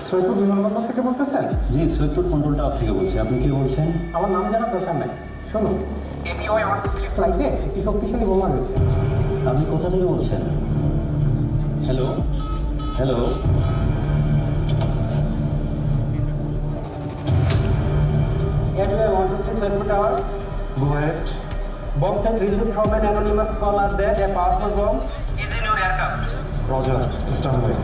সৈয়দপুর বিমানবন্দর থেকে বলতেছেন? জি, সৈয়দপুর কন্ট্রোল টাওয়ার থেকে বলছি। আপনি কে বলছেন? আমার নাম জানার দরকার নাই, শুনুন। ABY 123 ফ্লাইটে একটি শক্তিশালী বোমা রয়েছে। আপনি কোথা থেকে বলছেন? Hello hello ABY 123 Saidpur tower, Go ahead. bomb threat received from an anonymous caller that a powerful bomb is in your aircraft. Roger. Stand by.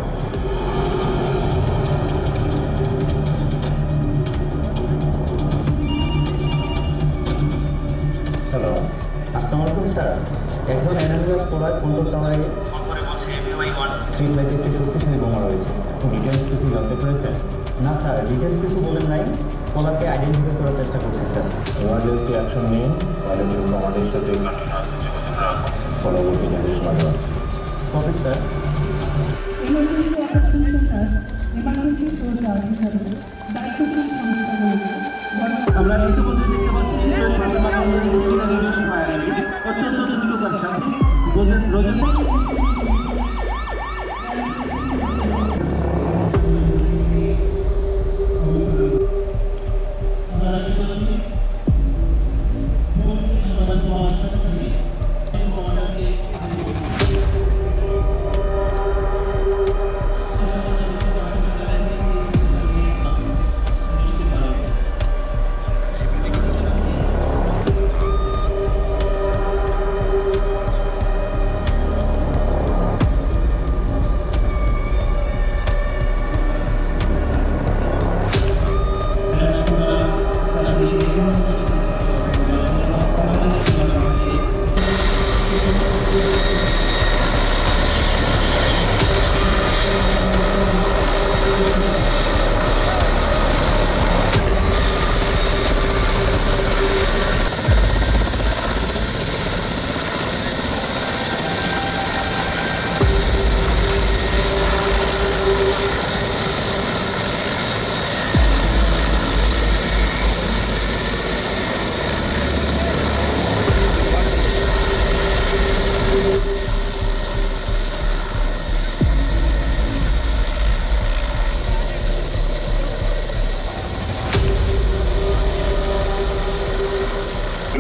Hello, আসসালামু আলাইকুম স্যার। একজন অ্যানালিস্ট কলার কন্ট্রোল টাওয়ারে ফোন করে বলছে ABY 123 ফ্লাইটে একটি শক্তিশালী বোমা রয়েছে। ডিটেলস কিছু জানতে পেরেছেন? না স্যার, ডিটেলস কিছু বলেন নাই। কলারকে আইডেন্টিফাই করার চেষ্টা করছি স্যার। ইমার্জেন্সি অ্যাকশন নিন। পাইলটের কমান্ডের সাথে কন্টিনিউয়াসলি যোগাযোগ রাখুন। পরবর্তী নির্দেশনা দেওয়াচ্ছি। Copy sir. Emergency Action Center, emergency প্রচার হিসাবে দায়িত্বশীল সংস্থাগুলিকে আমরা ইতিমধ্যে দেখতে পাচ্ছি বিমানবন্দরের সিনারি বেশি পায়নি অত্যন্ত দ্রুততার সাথে রোজেন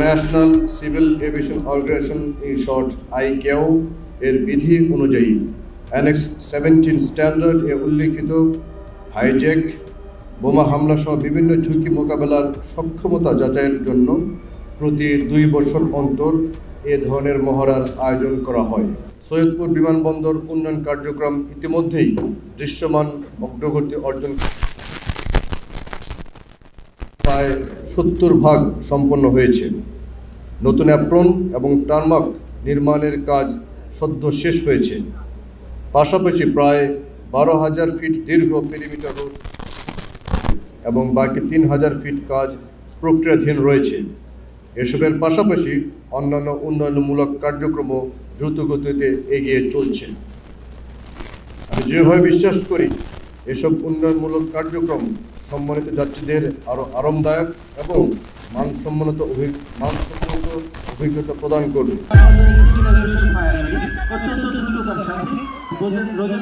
national civil aviation organisation in short ICAO এর বিধি অনুযায়ী অ্যানেক্স 17 স্ট্যান্ডার্ড এ উল্লিখিত হাইজ্যাক, বোমা হামলা সহ বিভিন্ন ঝুঁকি মোকাবেলার সক্ষমতা যাচাইয়ের জন্য প্রতি 2 বছর অন্তর এ ধরনের মহড়ার আয়োজন করা হয়। সৈয়দপুর বিমানবন্দর উন্নয়ন কার্যক্রম ইতিমধ্যেই দৃশ্যমান অগ্রগতি অর্জন প্রায় 70% সম্পন্ন হয়েছে। নতুন অ্যাপ্রন এবং টার্মাক নির্মাণের কাজ সদ্য শেষ হয়েছে। পাশাপাশি প্রায় 12,000 ফিট দীর্ঘ পেরিমিটার রোড এবং বাকি 3,000 ফিট কাজ প্রক্রিয়াধীন রয়েছে। এসবের পাশাপাশি অন্যান্য উন্নয়নমূলক কার্যক্রমও দ্রুতগতিতে এগিয়ে চলছে। আমি দৃঢ়ভাবে বিশ্বাস করি এসব উন্নয়নমূলক কার্যক্রম সম্মানিত যাত্রীদের আরও আরামদায়ক এবং মানসম্মত অভিজ্ঞতা প্রদান করবে। সিনারি বেশি পায়নি অত্যন্ত দ্রুততার সাথে রোজেন